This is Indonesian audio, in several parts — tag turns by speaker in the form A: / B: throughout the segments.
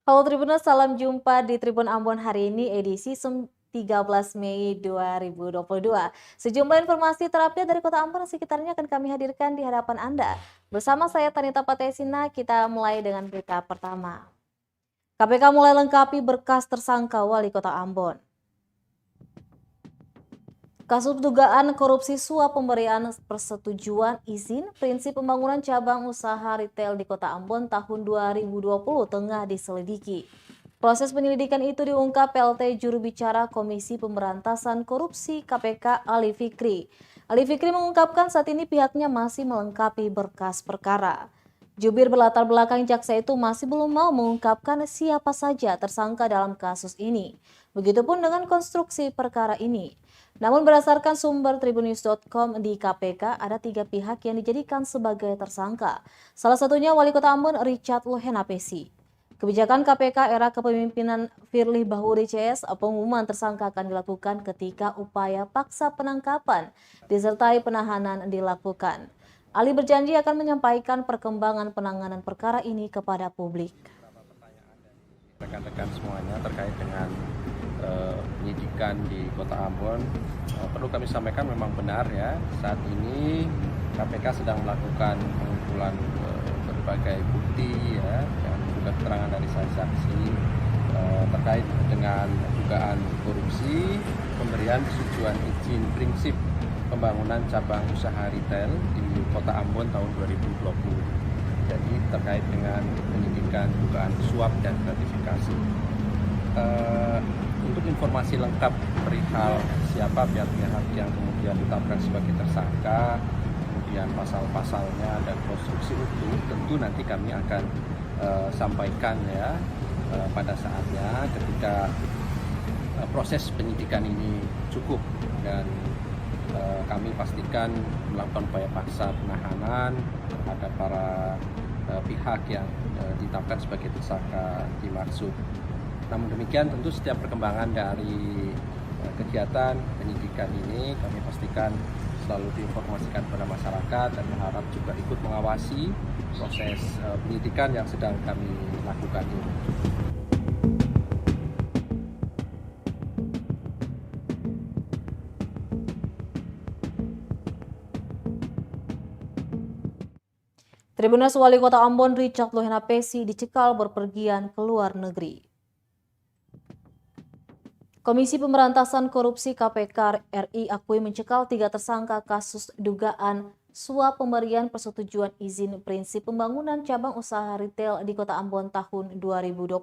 A: Halo Tribuners, salam jumpa di Tribun Ambon hari ini edisi 13 Mei 2022. Sejumlah informasi terupdate dari Kota Ambon dan sekitarnya akan kami hadirkan di hadapan Anda. Bersama saya Tanita Patesina, kita mulai dengan berita pertama. KPK mulai lengkapi berkas tersangka Wali Kota Ambon. Kasus dugaan korupsi suap pemberian persetujuan izin prinsip pembangunan cabang usaha retail di Kota Ambon tahun 2020 tengah diselidiki. Proses penyelidikan itu diungkap PLT juru bicara Komisi Pemberantasan Korupsi KPK Ali Fikri. Ali Fikri mengungkapkan saat ini pihaknya masih melengkapi berkas perkara. Jubir berlatar belakang jaksa itu masih belum mau mengungkapkan siapa saja tersangka dalam kasus ini. Begitupun dengan konstruksi perkara ini. Namun berdasarkan sumber tribunnews.com di KPK, ada 3 pihak yang dijadikan sebagai tersangka. Salah satunya Wali Kota Ambon Richard Lohenapesi. Kebijakan KPK era kepemimpinan Firly Bahuri CS, pengumuman tersangka akan dilakukan ketika upaya paksa penangkapan disertai penahanan dilakukan. Ali berjanji akan menyampaikan perkembangan penanganan perkara ini kepada publik.
B: Rekan-rekan semuanya terkait dengan penyidikan di Kota Ambon, perlu kami sampaikan memang benar ya, saat ini KPK sedang melakukan pengumpulan berbagai bukti ya, dan juga keterangan dari saksi terkait dengan dugaan korupsi pemberian persetujuan izin prinsip pembangunan cabang usaha retail di Kota Ambon tahun 2020. Jadi terkait dengan penyidikan dugaan suap dan gratifikasi. Untuk informasi lengkap perihal siapa pihak-pihak yang kemudian ditetapkan sebagai tersangka, kemudian pasal-pasalnya dan konstruksi itu tentu nanti kami akan sampaikan ya pada saatnya ketika proses penyidikan ini cukup dan kami pastikan melakukan upaya paksa penahanan terhadap para pihak yang ditetapkan sebagai tersangka dimaksud. Namun demikian tentu setiap perkembangan dari kegiatan penyidikan ini kami pastikan selalu diinformasikan kepada masyarakat dan berharap juga ikut mengawasi proses penyidikan yang sedang kami lakukan ini.
A: Tribunnews Wali Kota Ambon Richard Lohenapesi dicekal berpergian ke luar negeri. Komisi Pemberantasan Korupsi KPK RI akui mencekal 3 tersangka kasus dugaan suap pemberian persetujuan izin prinsip pembangunan cabang usaha retail di Kota Ambon tahun 2020.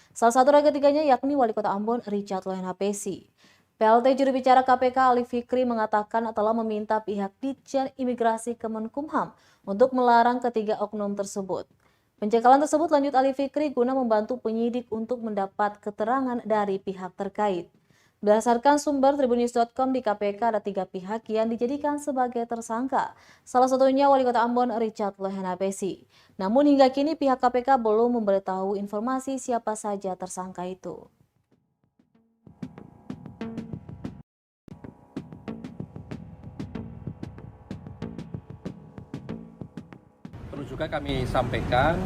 A: Salah satu dari ketiganya yakni Wali Kota Ambon Richard Lohenapesi. PLT juru bicara KPK Ali Fikri mengatakan telah meminta pihak Ditjen Imigrasi Kemenkumham untuk melarang ketiga oknum tersebut. Pencekalan tersebut lanjut Ali Fikri guna membantu penyidik untuk mendapat keterangan dari pihak terkait. Berdasarkan sumber tribunnews.com di KPK ada 3 pihak yang dijadikan sebagai tersangka. Salah satunya Wali Kota Ambon Richard Lohenapesi. Namun hingga kini pihak KPK belum memberitahu informasi siapa saja tersangka itu.
B: Perlu juga kami sampaikan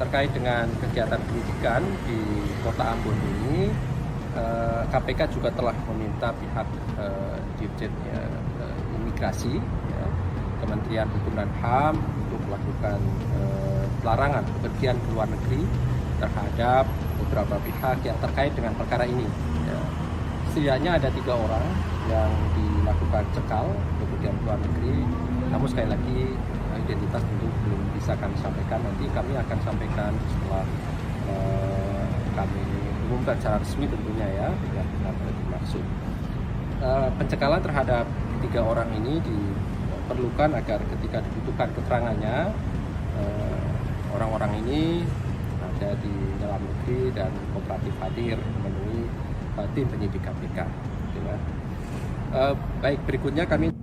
B: terkait dengan kegiatan pendidikan di Kota Ambon ini, KPK juga telah meminta pihak Dirjen Imigrasi, ya, Kementerian Hukum dan HAM untuk melakukan larangan bepergian ke luar negeri terhadap beberapa pihak yang terkait dengan perkara ini. Ya. Setidaknya ada 3 orang yang dilakukan cekal bepergian ke luar negeri, namun sekali lagi identitas tentu belum bisa kami sampaikan. Nanti kami akan sampaikan setelah kami umumkan secara resmi tentunya ya yang dimaksud. Pencekalan terhadap 3 orang ini diperlukan agar ketika dibutuhkan keterangannya orang-orang ini ada di dalam negeri dan kooperatif hadir memenuhi tim penyidik KPK. Baik, berikutnya kami.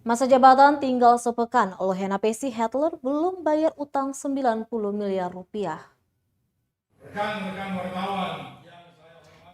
A: Masa jabatan tinggal sepekan, Lohenapesi Hitler belum bayar utang 90 miliar rupiah.
C: Rekan-rekan wartawan.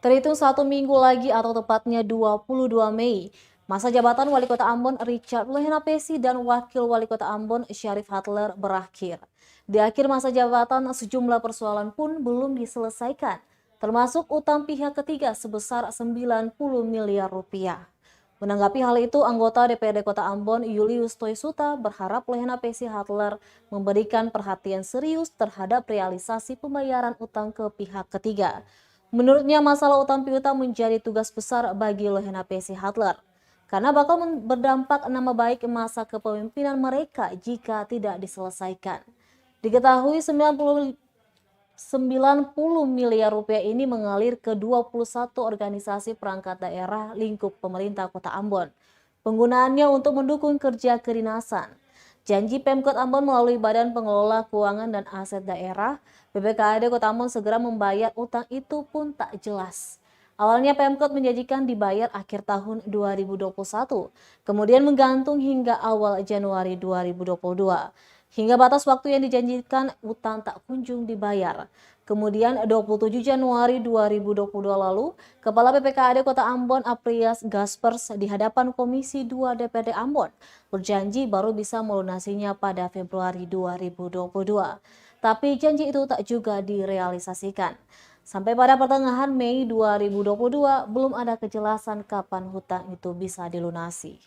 A: Terhitung 1 minggu lagi atau tepatnya 22 Mei, Masa jabatan Wali Kota Ambon Richard Luthenapesi dan Wakil Wali Kota Ambon Syarif Hadler berakhir. Di akhir masa jabatan, sejumlah persoalan pun belum diselesaikan, termasuk utang pihak ketiga sebesar 90 miliar rupiah. Menanggapi hal itu, anggota DPRD Kota Ambon Julius Toysuta berharap Luthenapesi Hadler memberikan perhatian serius terhadap realisasi pembayaran utang ke pihak ketiga. Menurutnya, masalah utang piutang menjadi tugas besar bagi Luthenapesi Hadler, karena bakal berdampak nama baik masa kepemimpinan mereka jika tidak diselesaikan. Diketahui 90 miliar rupiah ini mengalir ke 21 organisasi perangkat daerah lingkup pemerintah Kota Ambon. Penggunaannya untuk mendukung kerja kedinasan. Janji Pemkot Ambon melalui Badan Pengelola Keuangan dan Aset Daerah, BPKAD Kota Ambon segera membayar utang itu pun tak jelas. Awalnya Pemkot menjanjikan dibayar akhir tahun 2021, kemudian menggantung hingga awal Januari 2022. Hingga batas waktu yang dijanjikan, utang tak kunjung dibayar. Kemudian 27 Januari 2022 lalu, Kepala BPKAD Kota Ambon Aprias Gaspers di hadapan Komisi 2 DPRD Ambon berjanji baru bisa melunasinya pada Februari 2022. Tapi janji itu tak juga direalisasikan. Sampai pada pertengahan Mei 2022, belum ada kejelasan kapan hutang itu bisa dilunasi.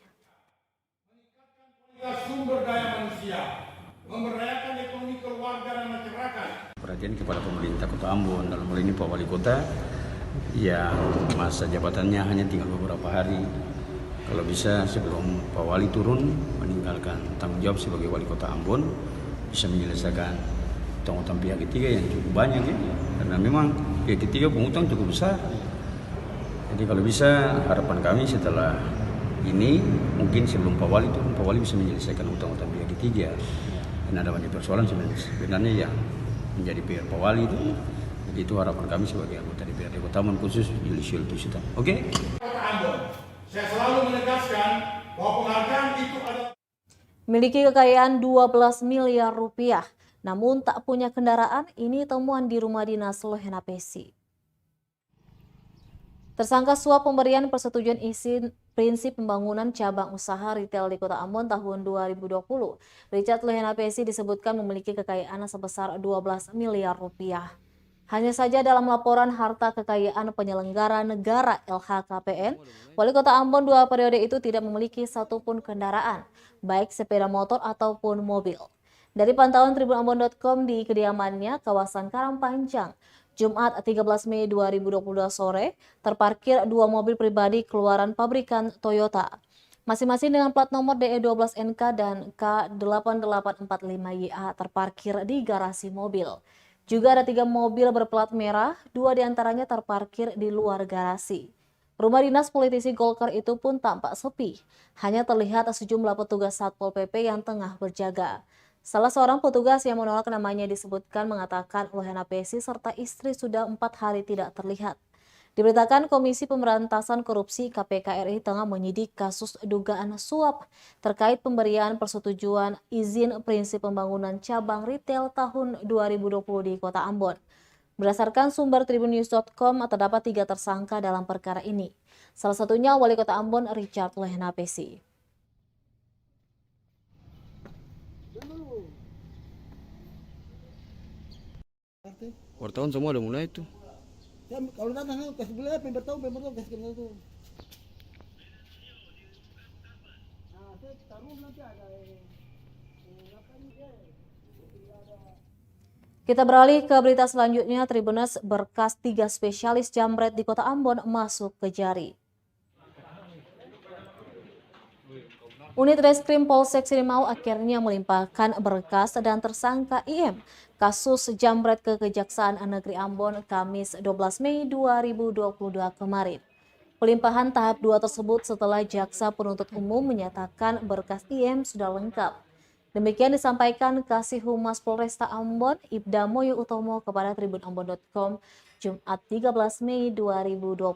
C: Sumber daya manusia, memberdayakan ekonomi keluarga dan masyarakat.
D: Perhatian kepada pemerintah Kota Ambon, dalam hal ini Pak Wali Kota, yang masa jabatannya hanya tinggal beberapa hari. Kalau bisa sebelum Pak Wali turun, meninggalkan tanggung jawab sebagai Wali Kota Ambon, bisa menyelesaikan utang-utang pihak ketiga yang cukup banyak ya. Karena memang pihak ketiga pengutang cukup besar. Jadi kalau bisa harapan kami setelah ini mungkin sebelum Pak Wali turun, Pak Wali bisa menyelesaikan utang-utang pihak ketiga. Dan ada banyak persoalan sebenarnya yang menjadi PR Pak Wali itu. Jadi itu harapan kami sebagai anggota DPRD Kota Ambon khusus Julius Toysuta. Oke?
C: Kota Ambon, saya selalu menegaskan bahwa penghargaan itu adalah
A: Memiliki kekayaan 12 miliar rupiah, namun tak punya kendaraan, ini temuan di rumah dinas Luthenapesi. Tersangka suap pemberian persetujuan izin prinsip pembangunan cabang usaha retail di Kota Ambon tahun 2020. Richard Luthenapesi disebutkan memiliki kekayaan sebesar 12 miliar rupiah. Hanya saja dalam laporan harta kekayaan penyelenggara negara LHKPN, Wali Kota Ambon 2 periode itu tidak memiliki satupun kendaraan, baik sepeda motor ataupun mobil. Dari pantauan tribunambon.com di kediamannya kawasan Karangpanjang, Jumat 13 Mei 2022 sore, terparkir 2 mobil pribadi keluaran pabrikan Toyota, masing-masing dengan plat nomor DE12NK dan K8845YA terparkir di garasi mobil. Juga ada 3 mobil berplat merah, 2 diantaranya terparkir di luar garasi. Rumah dinas politisi Golkar itu pun tampak sepi, hanya terlihat sejumlah petugas Satpol PP yang tengah berjaga. Salah seorang petugas yang menolak namanya disebutkan mengatakan Luthenapesi serta istri sudah 4 hari tidak terlihat. Diberitakan Komisi Pemberantasan Korupsi KPK RI tengah menyidik kasus dugaan suap terkait pemberian persetujuan izin prinsip pembangunan cabang retail tahun 2020 di Kota Ambon. Berdasarkan sumber tribunnews.com, terdapat 3 tersangka dalam perkara ini. Salah satunya Wali Kota Ambon Richard Luthenapesi.
E: Wartawan semua udah mulai tuh.
F: Ya, kalau datang kasih beli pemberitahu kasih kenal tuh. Nah, saya taruh nanti ada
A: Kita beralih ke berita selanjutnya. Tribunnews berkas 3 spesialis jambret di Kota Ambon masuk ke jari. Unit Reskrim Polsek Sirimau akhirnya melimpahkan berkas dan tersangka IM kasus jambret ke Kejaksaan Negeri Ambon Kamis 12 Mei 2022 kemarin. Pelimpahan tahap 2 tersebut setelah Jaksa Penuntut Umum menyatakan berkas IM sudah lengkap. Demikian disampaikan Kasih Humas Polresta Ambon, Ibda Moyo Utomo kepada tribunambon.com Jumat 13 Mei 2022.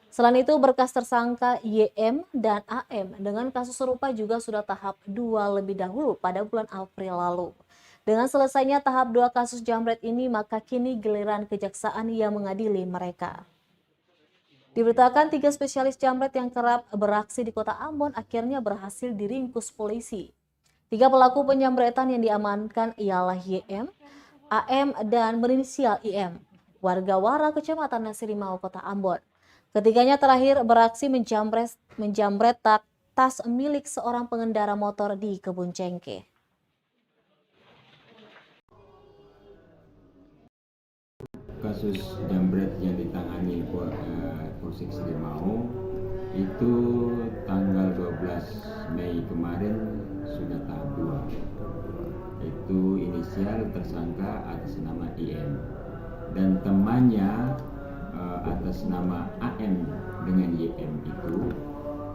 A: Selain itu, berkas tersangka YM dan AM dengan kasus serupa juga sudah tahap 2 lebih dahulu pada bulan April lalu. Dengan selesainya tahap 2 kasus jambret ini, maka kini giliran kejaksaan yang mengadili mereka. Diberitakan 3 spesialis jambret yang kerap beraksi di kota Ambon akhirnya berhasil diringkus polisi. 3 pelaku penjambretan yang diamankan ialah YM, AM, dan berinisial IM, warga Wara, Kecamatan Nasirimau, Kota Ambon. Ketiganya terakhir beraksi menjambret tas milik seorang pengendara motor di Kebun Cengkeh.
G: Kasus jambret yang ditangani Polsek Sirimau itu tanggal 12 Mei kemarin sudah tahap 2. Itu inisial tersangka atas nama IM dan temannya atas nama AM dengan YM itu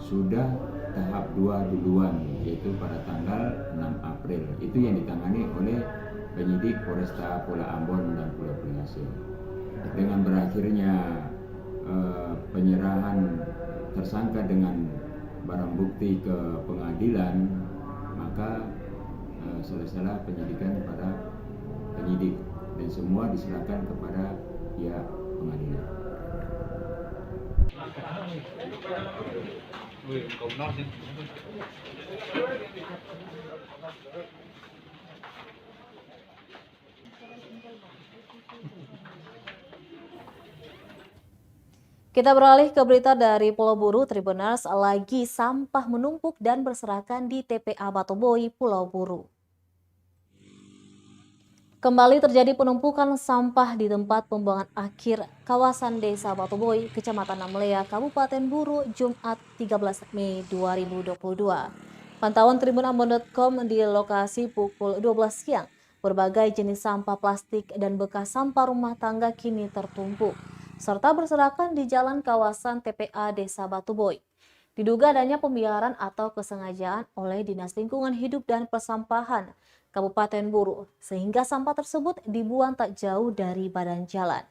G: sudah tahap 2 duluan, yaitu pada tanggal 6 April. Itu yang ditangani oleh penyidik Polresta Pulau Ambon dan Pulau Prihasil. Dengan berakhirnya penyerahan tersangka dengan barang bukti ke pengadilan, maka selesailah penyidikan pada penyidik dan semua diserahkan kepada pihak pengadilan.
A: Kita beralih ke berita dari Pulau Buru. Tribuners, lagi sampah menumpuk dan berserakan di TPA Batoboi, Pulau Buru. Kembali terjadi penumpukan sampah di tempat pembuangan akhir kawasan Desa Batoboi, Kecamatan Namlea, Kabupaten Buru, Jumat 13 Mei 2022. Pantauan tribunambon.com di lokasi pukul 12 siang, berbagai jenis sampah plastik dan bekas sampah rumah tangga kini tertumpuk serta berserakan di jalan kawasan TPA Desa Batoboi. Diduga adanya pembiaran atau kesengajaan oleh Dinas Lingkungan Hidup dan Persampahan Kabupaten Buru, sehingga sampah tersebut dibuang tak jauh dari badan jalan.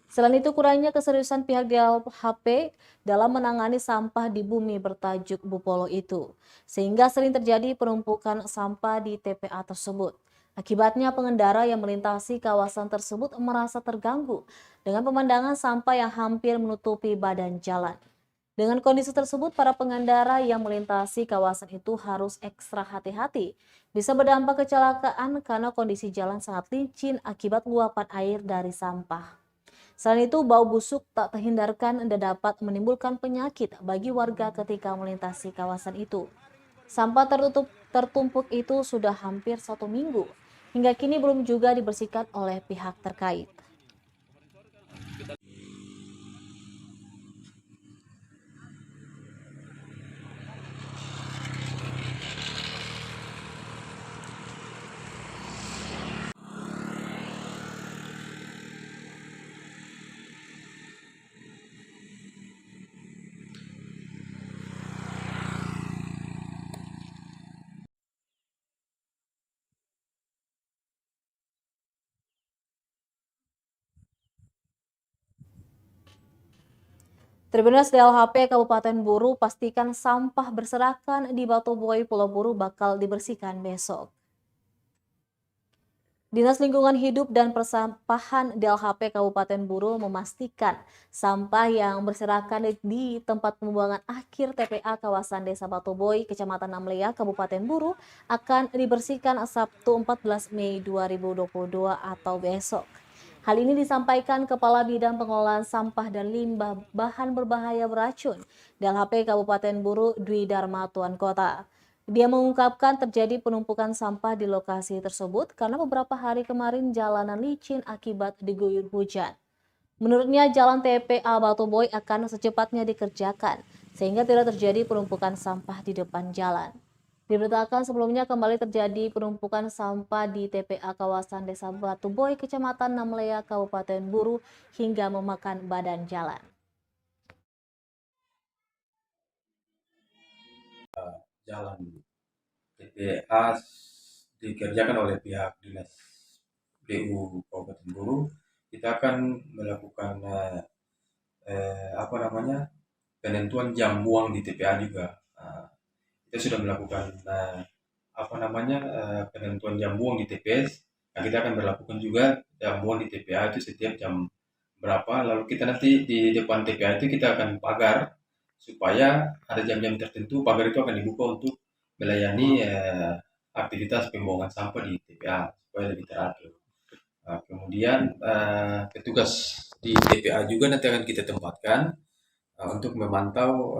A: Selain itu, kurangnya keseriusan pihak DLHP dalam menangani sampah di bumi bertajuk Bupolo itu, sehingga sering terjadi penumpukan sampah di TPA tersebut. Akibatnya pengendara yang melintasi kawasan tersebut merasa terganggu dengan pemandangan sampah yang hampir menutupi badan jalan. Dengan kondisi tersebut, para pengendara yang melintasi kawasan itu harus ekstra hati-hati. Bisa berdampak kecelakaan karena kondisi jalan sangat licin akibat luapan air dari sampah. Selain itu, bau busuk tak terhindarkan dan dapat menimbulkan penyakit bagi warga ketika melintasi kawasan itu. Sampah tertumpuk itu sudah hampir 1 minggu. Hingga kini belum juga dibersihkan oleh pihak terkait. Tribuners DLHP Kabupaten Buru pastikan sampah berserakan di Batoboi, Pulau Buru bakal dibersihkan besok. Dinas Lingkungan Hidup dan Persampahan DLHP Kabupaten Buru memastikan sampah yang berserakan di tempat pembuangan akhir TPA kawasan Desa Batoboi, Kecamatan Namlea, Kabupaten Buru akan dibersihkan Sabtu 14 Mei 2022 atau besok. Hal ini disampaikan Kepala Bidang Pengelolaan Sampah dan Limbah Bahan Berbahaya Beracun DLHP Kabupaten Buru, Dwi Dharma Tuan Kota. Dia mengungkapkan terjadi penumpukan sampah di lokasi tersebut karena beberapa hari kemarin jalanan licin akibat diguyur hujan. Menurutnya, jalan TPA Batoboi akan secepatnya dikerjakan sehingga tidak terjadi penumpukan sampah di depan jalan. Diberitakan sebelumnya kembali terjadi penumpukan sampah di TPA kawasan Desa Batoboi, Kecamatan Namlea, Kabupaten Buru hingga memakan badan jalan.
H: Jalan TPA dikerjakan oleh pihak Dinas PU Kabupaten Buru, kita akan melakukan penentuan jam buang di TPA juga. Kita sudah melakukan penentuan jam buang di TPS. Nah, kita akan berlakukan juga jam buang di TPA itu setiap jam berapa, lalu kita nanti di depan TPA itu kita akan pagar supaya ada jam-jam tertentu pagar itu akan dibuka untuk melayani aktivitas pembuangan sampah di TPA supaya lebih teratur. Kemudian petugas di TPA juga nanti akan kita tempatkan untuk memantau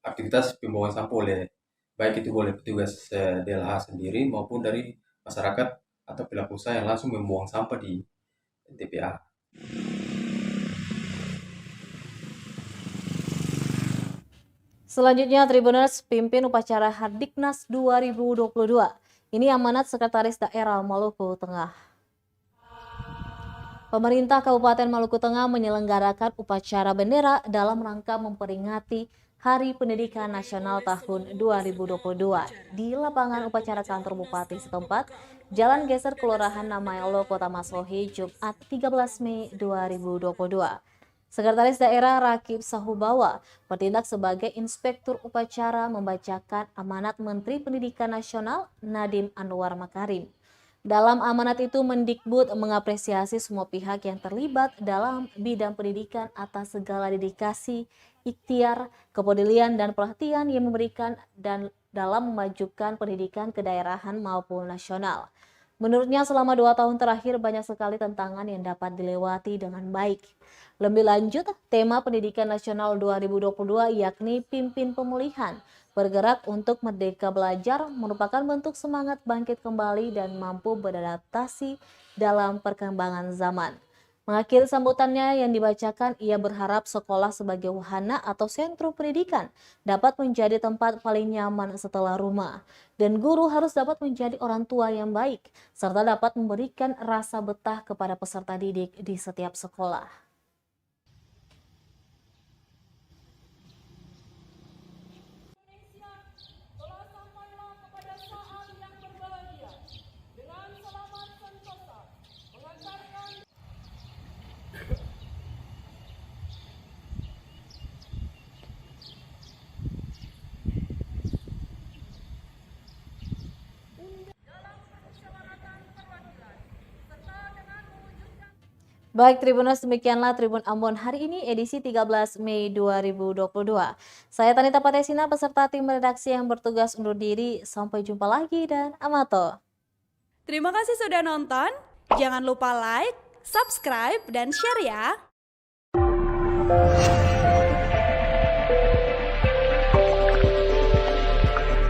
H: aktivitas pembuangan sampah oleh baik itu boleh petugas DLH sendiri maupun dari masyarakat atau pelaku usaha yang langsung membuang sampah di TPA.
A: Selanjutnya, Tribuners pimpin upacara Hardiknas 2022. Ini amanat Sekretaris Daerah Maluku Tengah. Pemerintah Kabupaten Maluku Tengah menyelenggarakan upacara bendera dalam rangka memperingati Hari Pendidikan Nasional tahun 2022 di lapangan upacara kantor Bupati setempat, Jalan Geser Kelurahan Namayolo, Kota Maslohi, Jumat 13 Mei 2022. Sekretaris Daerah Rakib Sahubawa bertindak sebagai inspektur upacara membacakan amanat Menteri Pendidikan Nasional Nadiem Anwar Makarim. Dalam amanat itu, Mendikbud mengapresiasi semua pihak yang terlibat dalam bidang pendidikan atas segala dedikasi, ikhtiar, kepedulian, dan perhatian yang memberikan dan dalam memajukan pendidikan kedaerahan maupun nasional. Menurutnya selama 2 tahun terakhir banyak sekali tantangan yang dapat dilewati dengan baik. Lebih lanjut, tema Pendidikan Nasional 2022 yakni Pimpin Pemulihan, bergerak untuk merdeka belajar merupakan bentuk semangat bangkit kembali dan mampu beradaptasi dalam perkembangan zaman. Mengakhiri sambutannya yang dibacakan, ia berharap sekolah sebagai wahana atau sentrum pendidikan dapat menjadi tempat paling nyaman setelah rumah. Dan guru harus dapat menjadi orang tua yang baik, serta dapat memberikan rasa betah kepada peserta didik di setiap sekolah. Baik Tribuners, demikianlah Tribun Ambon hari ini edisi 13 Mei 2022. Saya Tanita Patesina beserta tim redaksi yang bertugas undur diri. Sampai jumpa lagi dan amato.
I: Terima kasih sudah nonton. Jangan lupa like, subscribe, dan share ya.